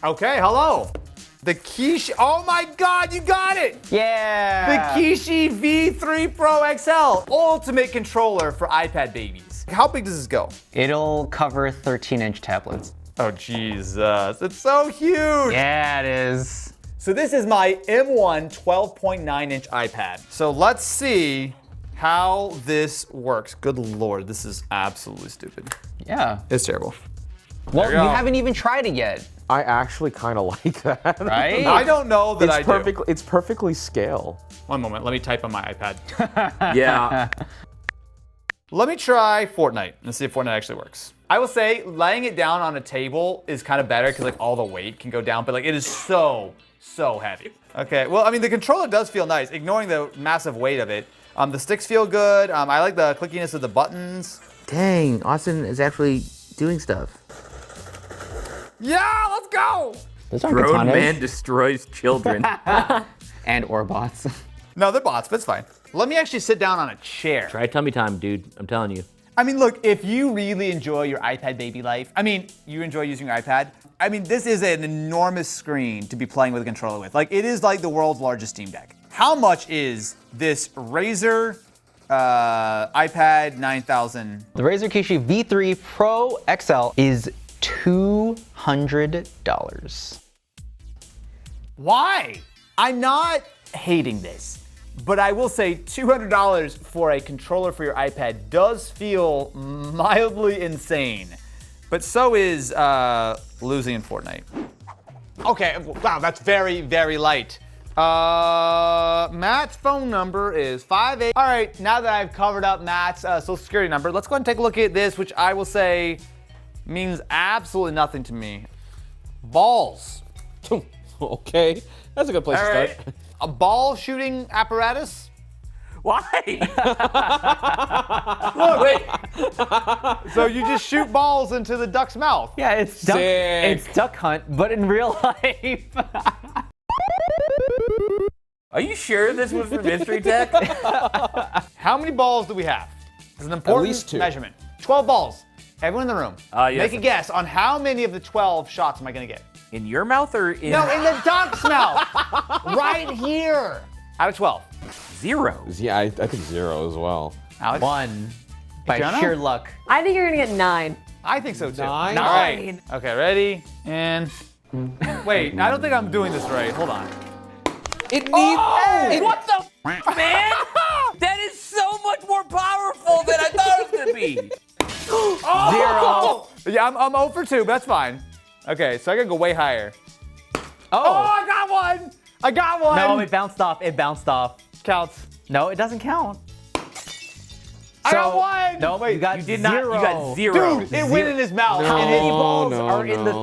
Okay, hello. The Kishi, oh my God, you got it! Yeah! The Kishi V3 Pro XL, ultimate controller for iPad babies. How big does this go? It'll cover 13-inch tablets. Oh, Jesus, it's so huge! Yeah, it is. So this is my M1 12.9-inch iPad. So let's see how this works. Good Lord, this is absolutely stupid. Yeah. It's terrible. Well, you you go. haven't even tried it yet. I actually kind of like that. Right? I don't know that I do. It's perfectly scale. One moment, let me type on my iPad. Yeah. Let me try Fortnite and see if Fortnite actually works. I will say laying it down on a table is kind of better because like all the weight can go down, but like it is so heavy. Okay, well, I mean, the controller does feel nice, ignoring the massive weight of it. The sticks feel good. I like the clickiness of the buttons. Dang, Austin is actually doing stuff. Yeah, let's go! Those aren't Grown katanas. man destroys children. And or bots. No, they're bots, but it's fine. Let me actually sit down on a chair. Try tummy time, dude. I'm telling you. I mean, look, if you really enjoy your iPad baby life, I mean, you enjoy using your iPad, I mean, this is an enormous screen to be playing with a controller with. Like, it is like the world's largest Steam Deck. How much is this Razer iPad 9000? The Razer Kishi V3 Pro XL is $200. Why? I'm not hating this, but I will say $200 for a controller for your iPad does feel mildly insane. But so is losing in Fortnite. Okay, wow, that's very, very light. Matt's phone number is 58. All right, now that I've covered up Matt's social security number, let's go ahead and take a look at this, which I will say means absolutely nothing to me. Balls. Okay, that's a good place All to right. start. A ball shooting apparatus. Why? Look, wait. So you just shoot balls into the duck's mouth. Yeah, it's Duck Hunt, but in real life. Are you sure this was for Mystery Tech? How many balls do we have? It's an important least 2. measurement. 12 balls. Everyone in the room. Yes. Make a guess on how many of the 12 shots am I gonna get? In your mouth or in? No, in the duck's mouth. Right here. Out of 12. 0. Yeah, I think 0 as well. Alex? 1. By Jonah? sheer luck. I think you're gonna get 9. I think so too. 9? All right. Okay, ready? And wait, I don't think I'm doing this right. Hold on. It needs. What the man? That is so much more powerful than I thought it was gonna be. 0. Yeah, I'm 0 for 2, but that's fine. Okay, so I gotta go way higher. Oh, I got one! I got one! No, it bounced off. It bounced off. Counts. No, it doesn't count. I got one! No, you got You did 0. not. You got 0. Dude, it went in his mouth. How And many it- balls no,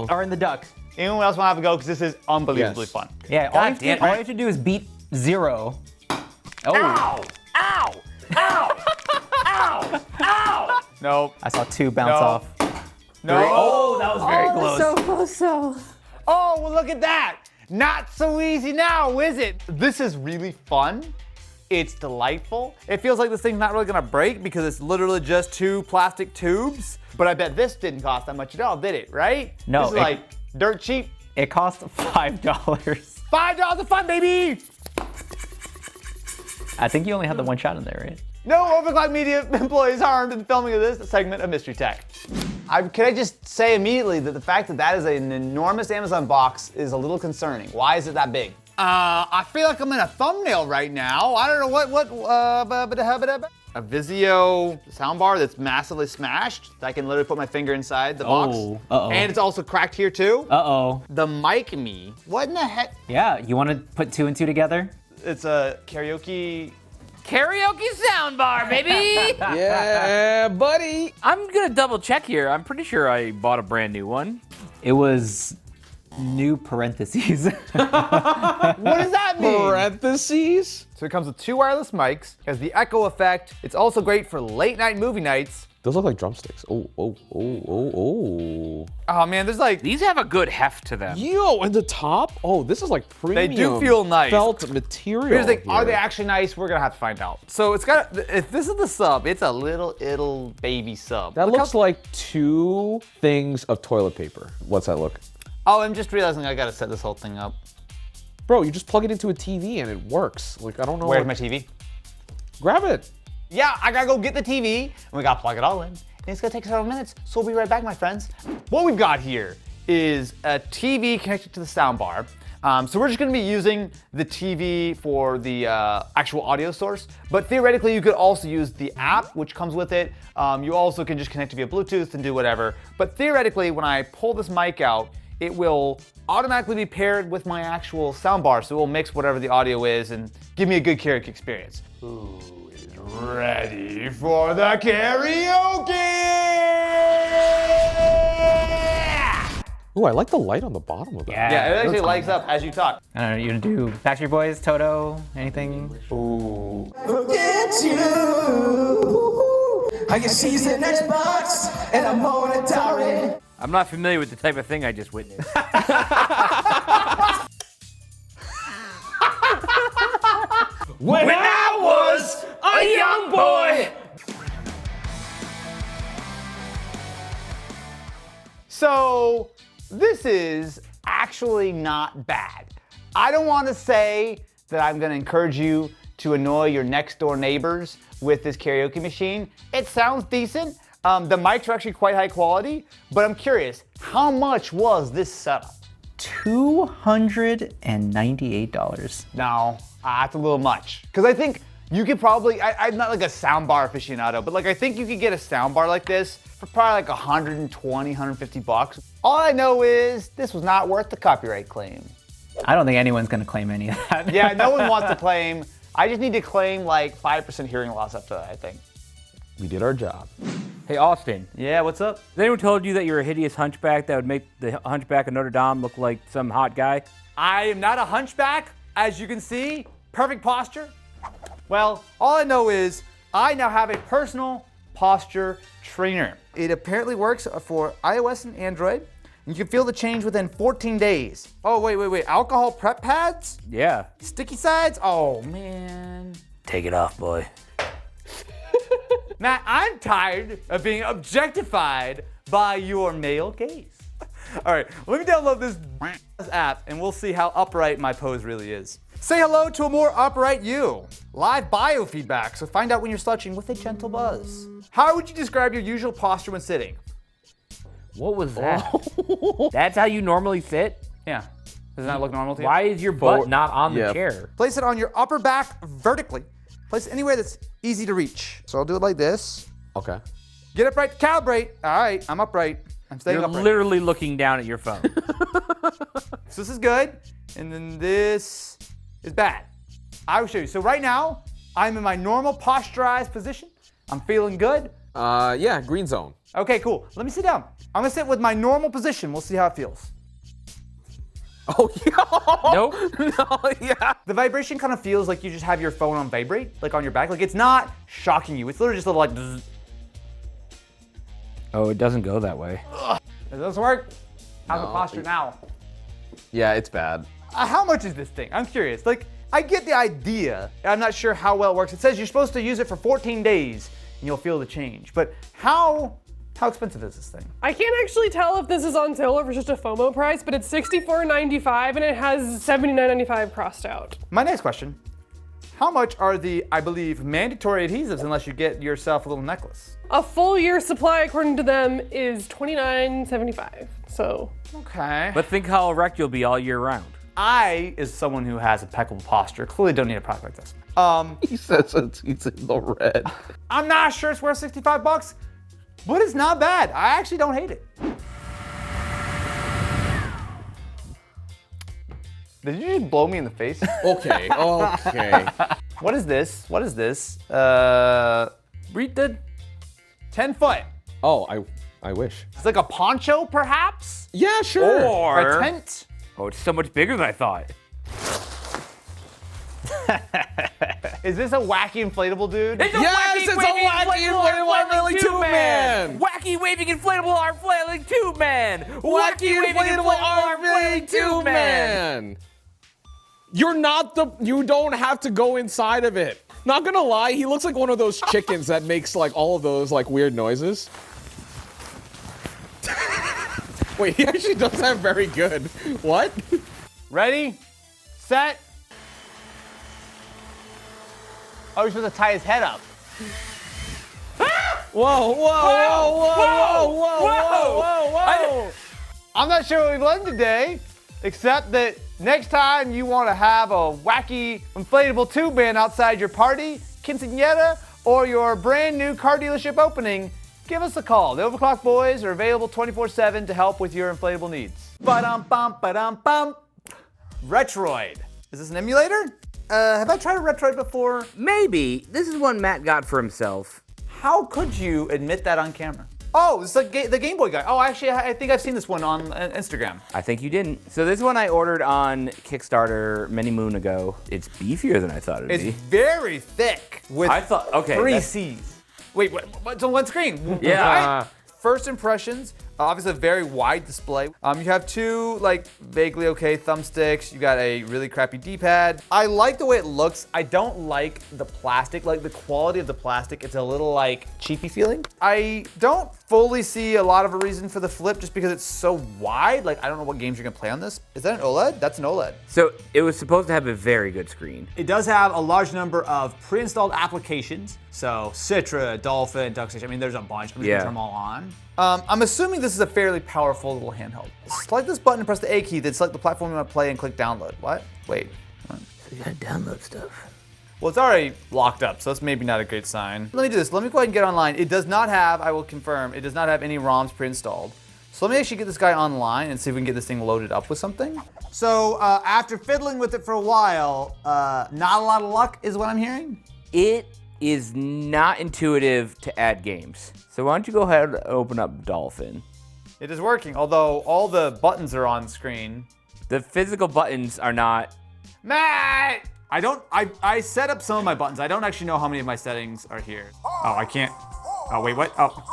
are in the duck? Anyone else want to have a go? Because this is unbelievably Yes. fun. Yeah, God damn all it. you have to do is beat 0. Oh. Ow! Ow! Ow! Ow! Ow! Nope. I saw 2 bounce No. off. No. Oh, that was very Oh, close. so close, so. Oh, well, look at that. Not so easy now, is it? This is really fun. It's delightful. It feels like this thing's not really gonna break because it's literally just 2 plastic tubes. But I bet this didn't cost that much at all, did it, right? No, This is it- like dirt cheap. It cost $5. $5 of fun, baby! I think you only had the 1 shot in there, right? No Overclock Media employees harmed in filming of this segment of Mystery Tech. Can I just say immediately that the fact that that is an enormous Amazon box is a little concerning. Why is it that big? I feel like I'm in a thumbnail right now. I don't know a Vizio soundbar that's massively smashed. I can literally put my finger inside the box. Oh, uh-oh. And it's also cracked here too. Uh-oh. The MicMe. What in the heck? Yeah, you want to put 2 and 2 together? It's a karaoke. Karaoke soundbar, baby! Yeah, buddy. I'm gonna double check here. I'm pretty sure I bought a brand new one. It was new parentheses. What does that mean? Parentheses. So it comes with 2 wireless mics, has the echo effect. It's also great for late night movie nights. Those look like drumsticks. Oh. Oh man, there's like, These have a good heft to them. Yo, and the top? Oh, this is like premium. do feel nice. Felt material. here's the thing, are here. they actually nice? We're gonna have to find out. So it's got, if this is the sub, it's a little baby sub. That Look looks like 2 things of toilet paper. What's that look? Oh, I'm just realizing I gotta set this whole thing up. Bro, you just plug it into a TV and it works. Like, I don't know. Where's my TV? Grab it. Yeah, I gotta go get the TV, and we gotta plug it all in. And it's gonna take several minutes, so we'll be right back, my friends. What we've got here is a TV connected to the soundbar. So we're just gonna be using the TV for the actual audio source, but theoretically you could also use the app which comes with it. You also can just connect it via Bluetooth and do whatever. But theoretically, when I pull this mic out, it will automatically be paired with my actual soundbar, so it will mix whatever the audio is and give me a good karaoke experience. Who is ready for the karaoke? Ooh, I like the light on the bottom of that. Yeah, it actually lights up as you talk. I don't know, you gonna do Backstreet Boys, Toto, anything? Ooh. Forget you. I guess she's an Xbox and I'm on Atari. I'm not familiar with the type of thing I just witnessed. When I was a young boy. So this is actually not bad. I don't want to say that I'm going to encourage you to annoy your next door neighbors with this karaoke machine. It sounds decent. The mics are actually quite high quality, but I'm curious, how much was this setup? $298. No, that's a little much. Because I think you could probably, I'm not like a soundbar aficionado, but like I think you could get a soundbar like this for probably like 120, 150 bucks. All I know is this was not worth the copyright claim. I don't think anyone's gonna claim any of that. Yeah, no one wants to claim. I just need to claim like 5% hearing loss after that, I think. We did our job. Hey, Austin. Yeah, what's up? Has anyone told you that you're a hideous hunchback that would make the hunchback of Notre Dame look like some hot guy? I am not a hunchback, as you can see. Perfect posture. Well, all I know is I now have a personal posture trainer. It apparently works for iOS and Android. You can feel the change within 14 days. Oh, wait. Alcohol prep pads? Yeah. Sticky sides? Oh, man. Take it off, boy. Matt, I'm tired of being objectified by your male gaze. All right, let me download this app and we'll see how upright my pose really is. Say hello to a more upright you. Live biofeedback, so find out when you're slouching with a gentle buzz. How would you describe your usual posture when sitting? What was that? That's how you normally sit? Yeah. Does that look normal to you? Why is your butt not on the chair? Place it on your upper back vertically. Place it anywhere that's easy to reach. So I'll do it like this. Okay. Get upright, calibrate. All right, I'm upright. I'm staying You're upright. literally looking down at your phone. So this is good, and then this is bad. I will show you. So right now, I'm in my normal posturized position. I'm feeling good. Yeah, green zone. Okay, cool. Let me sit down. I'm gonna sit with my normal position. We'll see how it feels. Oh, yeah. Nope. No, yeah. The vibration kind of feels like you just have your phone on vibrate, like on your back. Like it's not shocking you. It's literally just a little like, bzz. Oh, it doesn't go that way. Does this work? How's the No. posture now? Yeah, it's bad. How much is this thing? I'm curious. Like, I get the idea. I'm not sure how well it works. It says you're supposed to use it for 14 days and you'll feel the change. But how expensive is this thing? I can't actually tell if this is on sale or if it's just a FOMO price, but it's $64.95 and it has $79.95 crossed out. My next question, how much are the, I believe, mandatory adhesives unless you get yourself a little necklace? A full year supply, according to them, is $29.75. So Okay. But think how erect you'll be all year round. I, as someone who has impeccable posture, clearly don't need a product like this. He says he's in the red. I'm not sure it's worth 65 bucks, but it's not bad. I actually don't hate it. Did you just blow me in the face? Okay, okay. What is this? What is this? Read the 10 foot. Oh, I wish. It's like a poncho, perhaps? Yeah, sure. Or a tent? Oh, it's so much bigger than I thought. Is this a wacky inflatable dude? It's a Yes, it's a waving wacky inflatable arm flailing tube man. Wacky waving inflatable arm flailing tube man. Wacky inflatable arm flailing tube man. You don't have to go inside of it. Not gonna lie, he looks like one of those chickens that makes like all of those like weird noises. Wait, he actually does have very good. What? Ready, set. Oh, you're supposed to tie his head up. Whoa, whoa, whoa, whoa, whoa, whoa, whoa. I'm not sure what we've learned today, except that next time you want to have a wacky inflatable tube man outside your party, quinceañera, or your brand new car dealership opening, give us a call. The Overclock Boys are available 24/7 to help with your inflatable needs. Ba-dum-bum, ba-dum-bum. Retroid. Is this an emulator? Have I tried a Retroid before? Maybe. This is one Matt got for himself. How could you admit that on camera? Oh, it's like the Game Boy guy. Oh, actually, I think I've seen this one on Instagram. I think you didn't. So this one I ordered on Kickstarter many moon ago. It's beefier than I thought it'd It's be. very thick with I thought, okay. 3 that's- C's. Wait, what's on one screen? Yeah. Right? First impressions, obviously a very wide display. You have 2 like vaguely okay thumbsticks. You got a really crappy D-pad. I like the way it looks. I don't like the plastic, like the quality of the plastic. It's a little like cheapy feeling. I don't fully see a lot of a reason for the flip just because it's so wide. Like I don't know what games you're gonna play on this. Is that an OLED? That's an OLED. So it was supposed to have a very good screen. It does have a large number of pre-installed applications. So Citra, Dolphin, DuckStation, I mean, there's a bunch. I'm just gonna turn them all on. I'm assuming this is a fairly powerful little handheld. Select this button and press the A key, then select the platform you want to play and click download. What? Wait. So you gotta download stuff. Well, it's already locked up, so that's maybe not a great sign. Let me do this. Let me go ahead and get online. It does not have, I will confirm, it does not have any ROMs pre-installed. So let me actually get this guy online and see if we can get this thing loaded up with something. So after fiddling with it for a while, not a lot of luck is what I'm hearing. It is not intuitive to add games. So why don't you go ahead and open up Dolphin. It is working, although all the buttons are on screen. The physical buttons are not. Matt! I set up some of my buttons. I don't actually know how many of my settings are here. Oh, I can't. Oh, wait, what? Oh.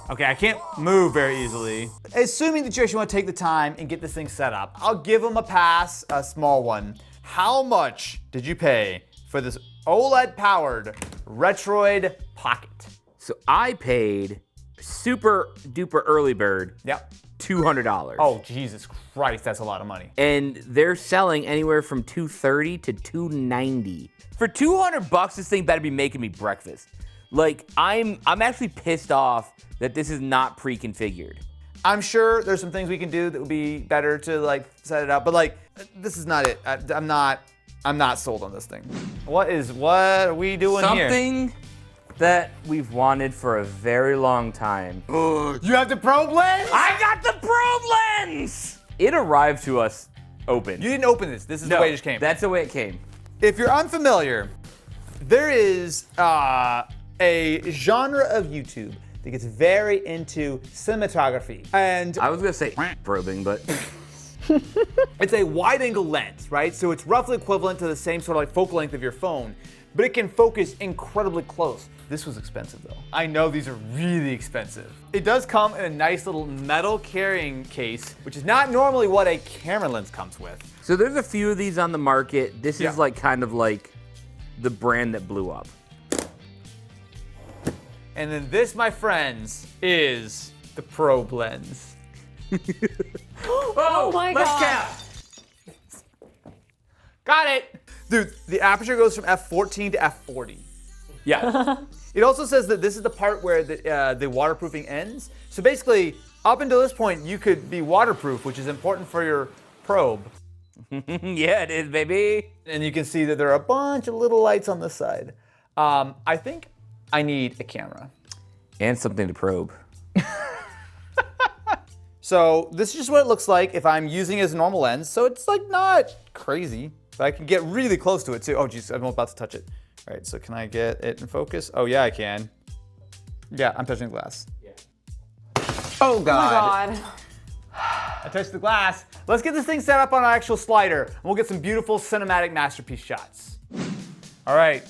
Okay, I can't move very easily. Assuming that you actually want to take the time and get this thing set up, I'll give them a pass, a small one. How much did you pay for this OLED-powered Retroid Pocket? So I paid super duper early bird. Yep. $200. Oh, Jesus Christ, that's a lot of money. And they're selling anywhere from $230 to $290. For $200, this thing better be making me breakfast. Like, I'm actually pissed off that this is not pre-configured. I'm sure there's some things we can do that would be better to like set it up, but like, this is not it. I'm not sold on this thing. What are we doing here? Something that we've wanted for a very long time. You have the probe lens? I got the probe lens! It arrived to us open. You didn't open this. This is the way it just came. That's the way it came. If you're unfamiliar, there is a genre of YouTube that gets very into cinematography. And I was gonna say probing, but it's a wide angle lens, right? So it's roughly equivalent to the same sort of like focal length of your phone, but it can focus incredibly close. This was expensive though. I know these are really expensive. It does come in a nice little metal carrying case, which is not normally what a camera lens comes with. so there's a few of these on the market. This Yeah. is like kind of like the brand that blew up. And then this, my friends, is the probe lens. Oh my god. Got it. Dude, the aperture goes from f14 to f40. Yeah. It also says that this is the part where the waterproofing ends. So basically, up until this point, you could be waterproof, which is important for your probe. Yeah, it is, baby. And you can see that there are a bunch of little lights on this side. I think I need a camera. And something to probe. So this is just what it looks like if I'm using it as a normal lens. So it's like not crazy, but I can get really close to it too. Oh geez, I'm about to touch it. All right, so can I get it in focus? Oh yeah, I can. Yeah, I'm touching the glass. Yeah. Oh God. Oh my god. I touched the glass. Let's get this thing set up on an actual slider, and we'll get some beautiful cinematic masterpiece shots. All right,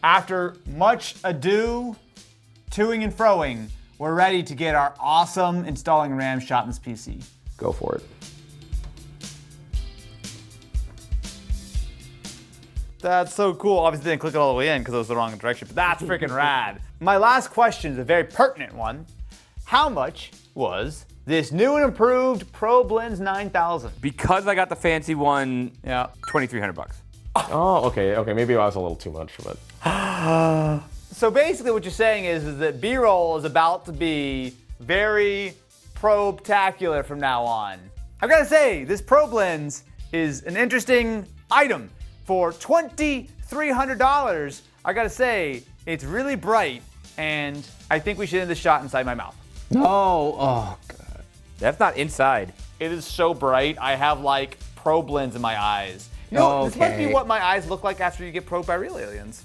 after much ado, toing and froing, we're ready to get our awesome installing RAM shot in this PC. Go for it. That's so cool. Obviously didn't click it all the way in because it was the wrong direction, but that's freaking rad. My last question is a very pertinent one. How much was this new and improved Pro Blends 9000. Because I got the fancy one, Yeah. $2,300. Oh, okay. Maybe that was a little too much, but. So basically what you're saying is that B-roll is about to be very probe-tacular from now on. I've got to say, this Pro Blends is an interesting item. For $2,300, I got to say, it's really bright, and I think we should end the shot inside my mouth. No. Oh, God. That's not inside. It is so bright, I have like Pro Blends in my eyes. You know, this must be Okay. what my eyes look like after you get probed by real aliens.